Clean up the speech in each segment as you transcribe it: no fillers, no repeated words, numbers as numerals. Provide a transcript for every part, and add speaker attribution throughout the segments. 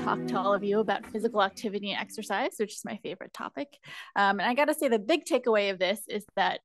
Speaker 1: talk to all of you about physical activity and exercise, which is my favorite topic. And I got to say the big takeaway of this is that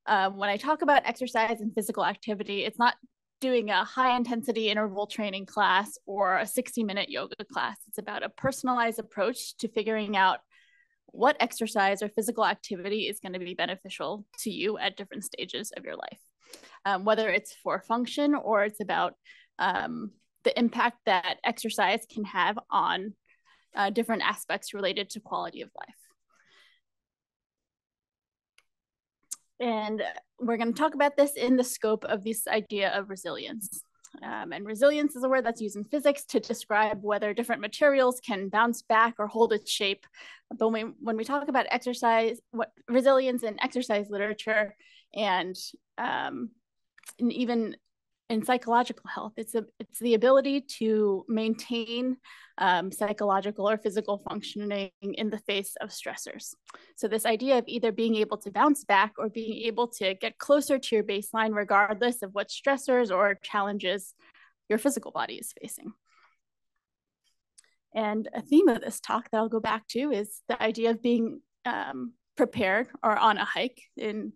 Speaker 1: when I talk about exercise and physical activity, it's not doing a high intensity interval training class or a 60-minute yoga class. It's about a personalized approach to figuring out what exercise or physical activity is going to be beneficial to you at different stages of your life, whether it's for function or it's about the impact that exercise can have on different aspects related to quality of life. And we're going to talk about this in the scope of this idea of resilience. And resilience is a word that's used in physics to describe whether different materials can bounce back or hold its shape. But when we talk about exercise, resilience in exercise literature and even in psychological health, it's the ability to maintain psychological or physical functioning in the face of stressors. So this idea of either being able to bounce back or being able to get closer to your baseline regardless of what stressors or challenges your physical body is facing. And a theme of this talk that I'll go back to is the idea of being prepared or on a hike, given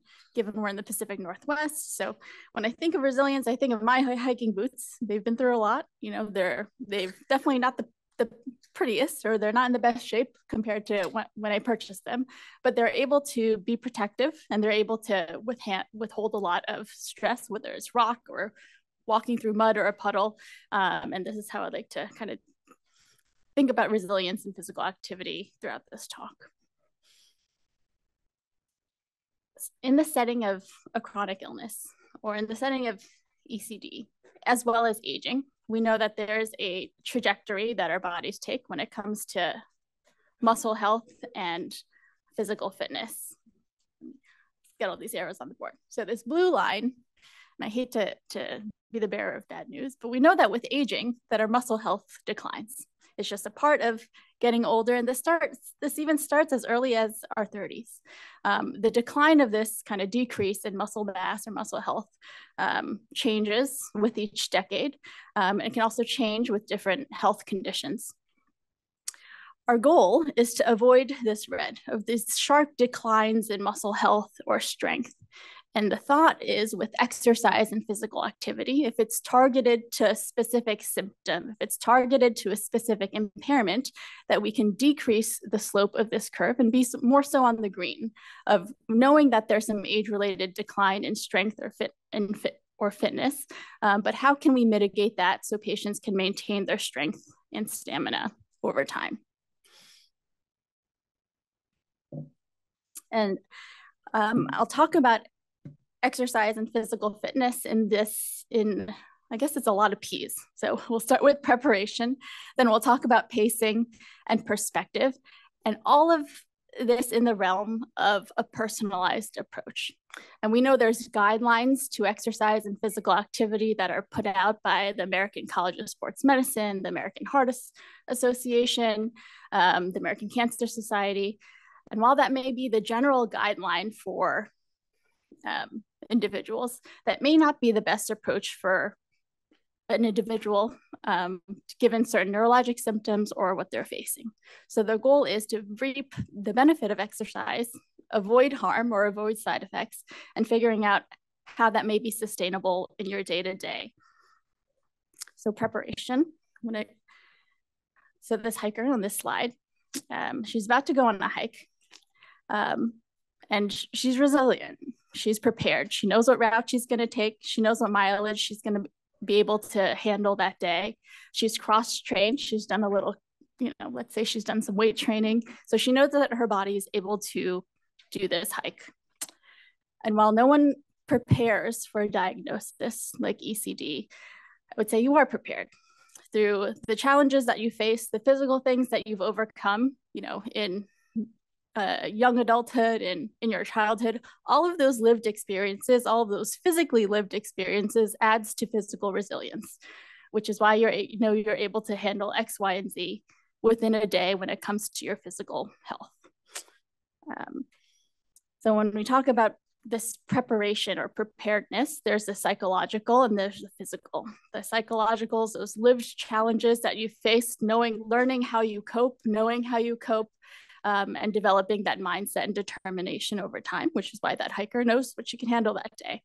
Speaker 1: we're in the Pacific Northwest. So when I think of resilience, I think of my hiking boots. They've been through a lot. You know, they've definitely not the prettiest, or they're not in the best shape compared to when I purchased them, but they're able to be protective and they're able to withhold a lot of stress, whether it's rock or walking through mud or a puddle. And this is how I'd like to kind of think about resilience and physical activity throughout this talk. In the setting of a chronic illness or in the setting of ECD, as well as aging, we know that there's a trajectory that our bodies take when it comes to muscle health and physical fitness. Get all these arrows on the board. So this blue line, and I hate to be the bearer of bad news, but we know that with aging that our muscle health declines. It's just a part of getting older, and this even starts as early as our 30s. The decline of this kind of decrease in muscle mass or muscle health changes with each decade. It can also change with different health conditions. Our goal is to avoid this red of these sharp declines in muscle health or strength. And the thought is with exercise and physical activity, if it's targeted to a specific symptom, if it's targeted to a specific impairment, that we can decrease the slope of this curve and be more so on the green of knowing that there's some age-related decline in strength or fitness, but how can we mitigate that so patients can maintain their strength and stamina over time? And I'll talk about exercise and physical fitness I guess it's a lot of P's. So we'll start with preparation, then we'll talk about pacing and perspective, and all of this in the realm of a personalized approach. And we know there's guidelines to exercise and physical activity that are put out by the American College of Sports Medicine, the American Heart Association, the American Cancer Society. And while that may be the general guideline for individuals, that may not be the best approach for an individual given certain neurologic symptoms or what they're facing. So the goal is to reap the benefit of exercise, avoid harm or avoid side effects, and figuring out how that may be sustainable in your day-to-day. So preparation. So this hiker on this slide, she's about to go on a hike. And she's resilient. She's prepared. She knows what route she's going to take. She knows what mileage she's going to be able to handle that day. She's cross-trained. She's done a little, let's say she's done some weight training. So she knows that her body is able to do this hike. And while no one prepares for a diagnosis like ECD, I would say you are prepared through the challenges that you face, the physical things that you've overcome, in young adulthood and in your childhood. All of those lived experiences, all of those physically lived experiences adds to physical resilience, which is why you're able to handle X, Y, and Z within a day when it comes to your physical health. So when we talk about this preparation or preparedness. There's the psychological and there's the physical. The psychological is those lived challenges that you faced, learning how you cope, and developing that mindset and determination over time, which is why that hiker knows what she can handle that day.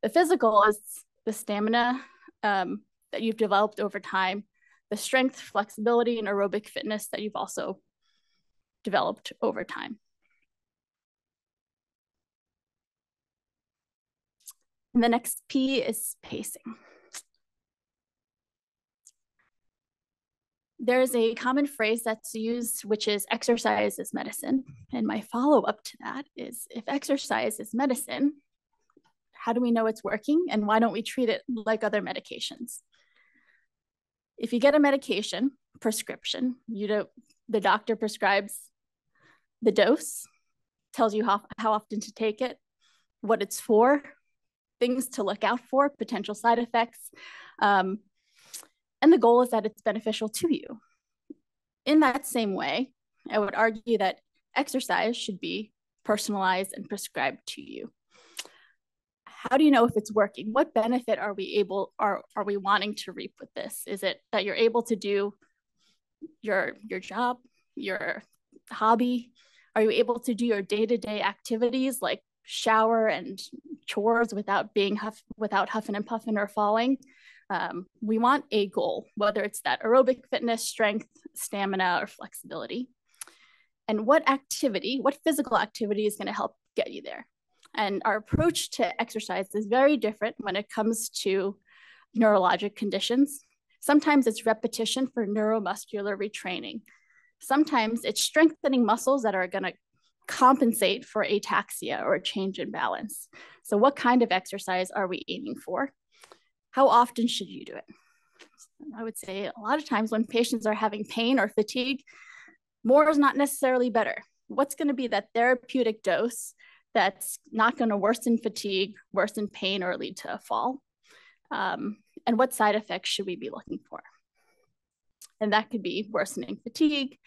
Speaker 1: The physical is the stamina that you've developed over time, the strength, flexibility, and aerobic fitness that you've also developed over time. And the next P is pacing. There's a common phrase that's used, which is exercise is medicine. And my follow-up to that is, if exercise is medicine, how do we know it's working? And why don't we treat it like other medications? If you get a medication prescription, the doctor prescribes the dose, tells you how often to take it, what it's for, things to look out for, potential side effects. And the goal is that it's beneficial to you. In that same way, I would argue that exercise should be personalized and prescribed to you. How do you know if it's working? What benefit are we wanting to reap with this? Is it that you're able to do your job, your hobby? Are you able to do your day-to-day activities like shower and chores without huffing and puffing or falling? We want a goal, whether it's that aerobic fitness, strength, stamina, or flexibility. And what physical activity is going to help get you there? And our approach to exercise is very different when it comes to neurologic conditions. Sometimes it's repetition for neuromuscular retraining. Sometimes it's strengthening muscles that are going to compensate for ataxia or a change in balance. So what kind of exercise are we aiming for? How often should you do it? I would say a lot of times when patients are having pain or fatigue, more is not necessarily better. What's going to be that therapeutic dose that's not going to worsen fatigue, worsen pain, or lead to a fall? And what side effects should we be looking for? And that could be worsening fatigue,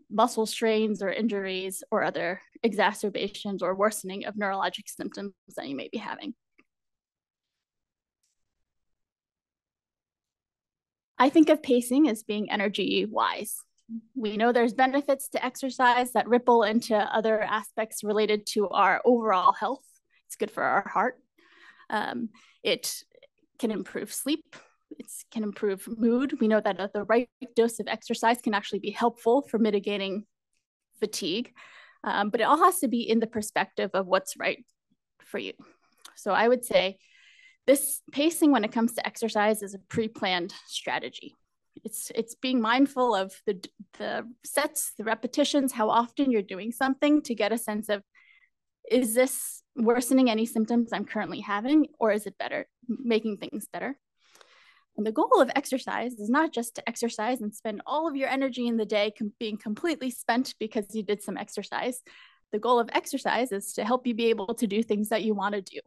Speaker 1: muscle strains or injuries, or other exacerbations or worsening of neurologic symptoms that you may be having. I think of pacing as being energy wise. We know there's benefits to exercise that ripple into other aspects related to our overall health. It's good for our heart. It can improve sleep. It can improve mood. We know that the right dose of exercise can actually be helpful for mitigating fatigue, but it all has to be in the perspective of what's right for you. So I would say this pacing when it comes to exercise is a pre-planned strategy. It's being mindful of the sets, the repetitions, how often you're doing something to get a sense of, is this worsening any symptoms I'm currently having, or is it better, making things better? And the goal of exercise is not just to exercise and spend all of your energy in the day being completely spent because you did some exercise. The goal of exercise is to help you be able to do things that you want to do.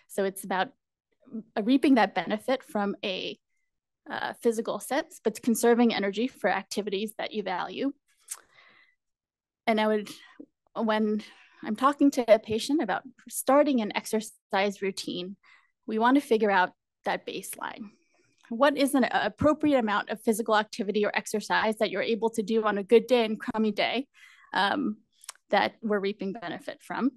Speaker 1: So it's about reaping that benefit from a physical sense, but conserving energy for activities that you value. And when I'm talking to a patient about starting an exercise routine, we want to figure out that baseline. What is an appropriate amount of physical activity or exercise that you're able to do on a good day and crummy day that we're reaping benefit from?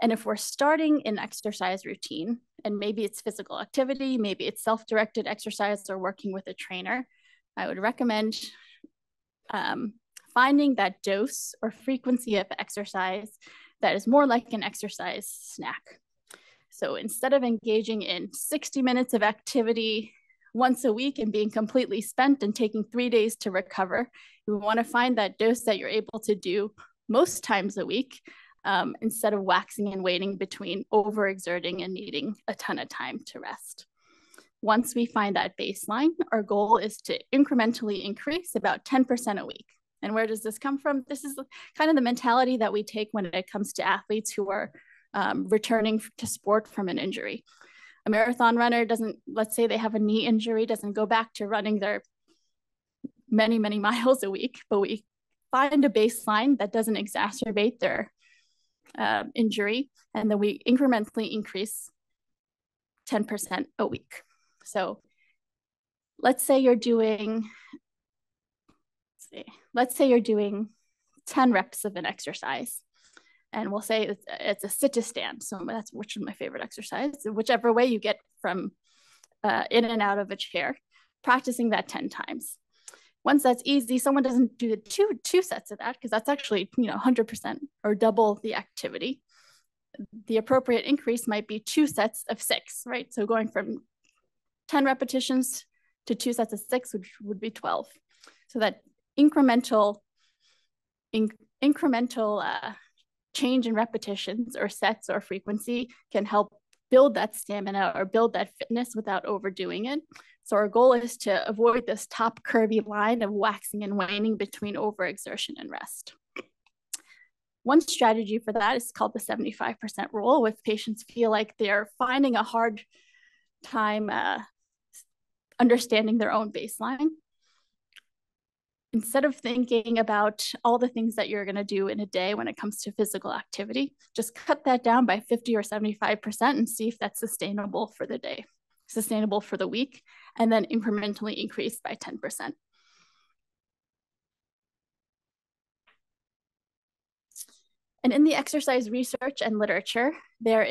Speaker 1: And if we're starting an exercise routine, and maybe it's physical activity, maybe it's self-directed exercise or working with a trainer, I would recommend finding that dose or frequency of exercise that is more like an exercise snack. So instead of engaging in 60 minutes of activity once a week and being completely spent and taking 3 days to recover, we want to find that dose that you're able to do most times a week, instead of waxing and waning between overexerting and needing a ton of time to rest. Once we find that baseline, our goal is to incrementally increase about 10% a week. And where does this come from? This is kind of the mentality that we take when it comes to athletes who are returning to sport from an injury. A marathon runner doesn't, let's say they have a knee injury, doesn't go back to running their many, many miles a week, but we find a baseline that doesn't exacerbate their injury, and then we incrementally increase 10% a week. So let's say you're doing 10 reps of an exercise, and we'll say it's a sit to stand. So that's which is my favorite exercise. Whichever way you get from in and out of a chair, practicing that 10 times. Once that's easy, someone doesn't do the two sets of that, because that's actually 100% or double the activity. The appropriate increase might be 2 sets of 6, right? So going from 10 repetitions to 2 sets of 6, which would be 12. So that incremental change in repetitions or sets or frequency can help build that stamina or build that fitness without overdoing it. So our goal is to avoid this top curvy line of waxing and waning between overexertion and rest. One strategy for that is called the 75% rule, if patients feel like they're finding a hard time understanding their own baseline. Instead of thinking about all the things that you're going to do in a day when it comes to physical activity, just cut that down by 50 or 75% and see if that's sustainable for the day, sustainable for the week, and then incrementally increase by 10%. And in the exercise research and literature, there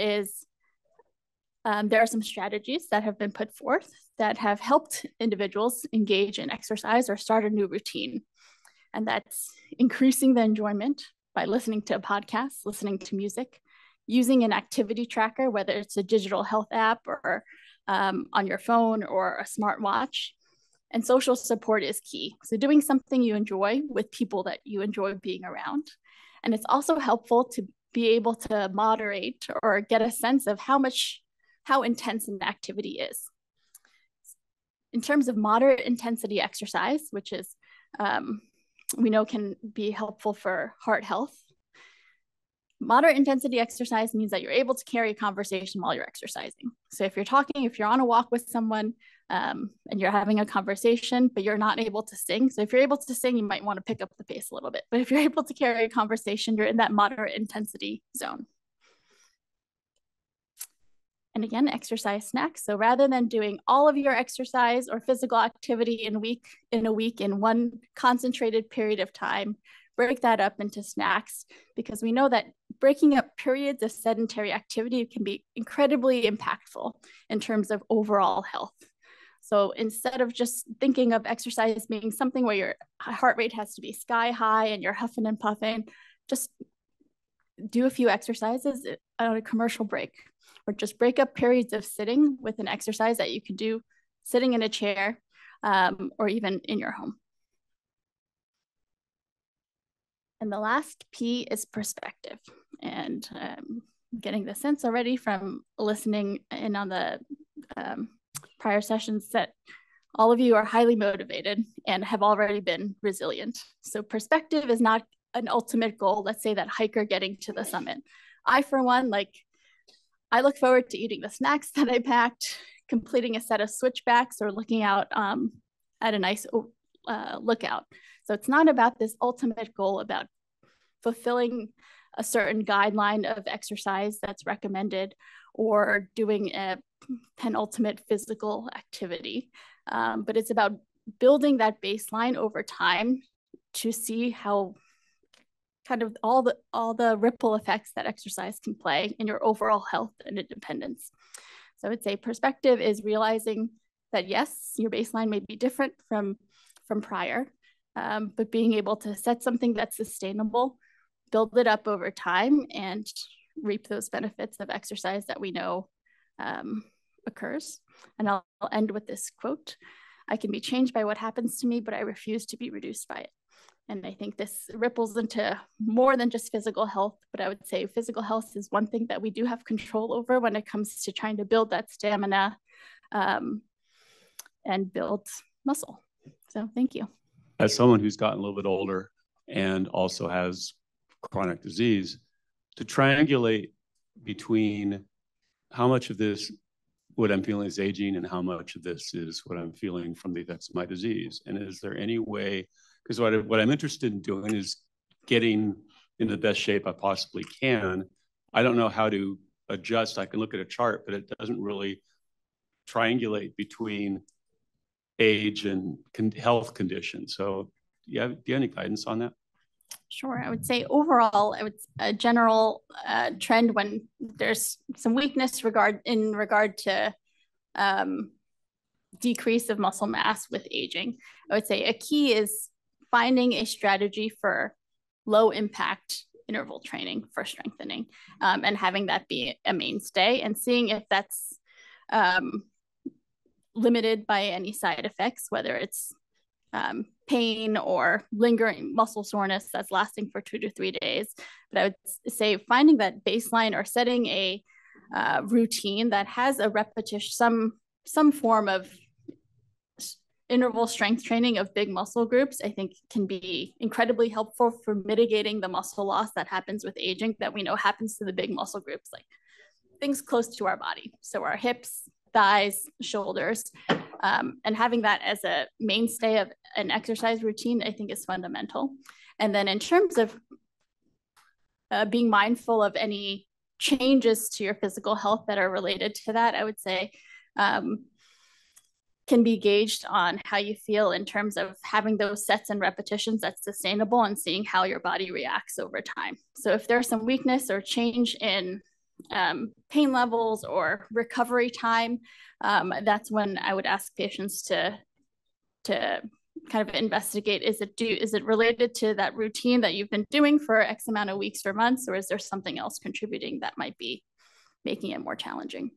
Speaker 1: are some strategies that have been put forth that have helped individuals engage in exercise or start a new routine. And that's increasing the enjoyment by listening to a podcast, listening to music, using an activity tracker, whether it's a digital health app or on your phone or a smartwatch. And social support is key. So doing something you enjoy with people that you enjoy being around. And it's also helpful to be able to moderate or get a sense of how intense an activity is. In terms of moderate intensity exercise, which is we know can be helpful for heart health, moderate intensity exercise means that you're able to carry a conversation while you're exercising. So if you're on a walk with someone and you're having a conversation, but you're not able to sing. So if you're able to sing, you might want to pick up the pace a little bit. But if you're able to carry a conversation, you're in that moderate intensity zone. And again, exercise snacks. So rather than doing all of your exercise or physical activity in a week in one concentrated period of time, break that up into snacks, because we know that breaking up periods of sedentary activity can be incredibly impactful in terms of overall health. So instead of just thinking of exercise being something where your heart rate has to be sky high and you're huffing and puffing, just do a few exercises on a commercial break, or just break up periods of sitting with an exercise that you can do sitting in a chair or even in your home. And the last P is perspective. And getting the sense already from listening in on the prior sessions that all of you are highly motivated and have already been resilient. So perspective is not an ultimate goal. Let's say that hiker getting to the summit. I, for one, I look forward to eating the snacks that I packed, completing a set of switchbacks, or looking out at a nice lookout. So it's not about this ultimate goal about fulfilling a certain guideline of exercise that's recommended or doing a penultimate physical activity. But it's about building that baseline over time to see how kind of all the ripple effects that exercise can play in your overall health and independence. So I would say perspective is realizing that yes, your baseline may be different from prior, but being able to set something that's sustainable, build it up over time, and reap those benefits of exercise that we know occurs. And I'll end with this quote: "I can be changed by what happens to me, but I refuse to be reduced by it." And I think this ripples into more than just physical health, but I would say physical health is one thing that we do have control over when it comes to trying to build that stamina and build muscle. So thank you.
Speaker 2: As someone who's gotten a little bit older and also has chronic disease, to triangulate between how much of this, what I'm feeling is aging, and how much of this is what I'm feeling from the effects of my disease. And is there any way, because what I'm interested in doing is getting in the best shape I possibly can. I don't know how to adjust. I can look at a chart, but it doesn't really triangulate between age and health conditions. So do you have any guidance on that?
Speaker 1: Sure. I would say overall, a general trend when there's some weakness in regard to decrease of muscle mass with aging. I would say a key is finding a strategy for low impact interval training for strengthening, and having that be a mainstay, and seeing if that's limited by any side effects, whether it's pain or lingering muscle soreness that's lasting for 2 to 3 days. But I would say finding that baseline or setting a routine that has a repetition, some form of interval strength training of big muscle groups, I think can be incredibly helpful for mitigating the muscle loss that happens with aging, that we know happens to the big muscle groups, like things close to our body. So our hips, thighs, shoulders, and having that as a mainstay of an exercise routine, I think is fundamental. And then in terms of being mindful of any changes to your physical health that are related to that, I would say can be gauged on how you feel in terms of having those sets and repetitions that's sustainable and seeing how your body reacts over time. So if there's some weakness or change in pain levels or recovery time, that's when I would ask patients to kind of investigate, is it related to that routine that you've been doing for X amount of weeks or months, or is there something else contributing that might be making it more challenging?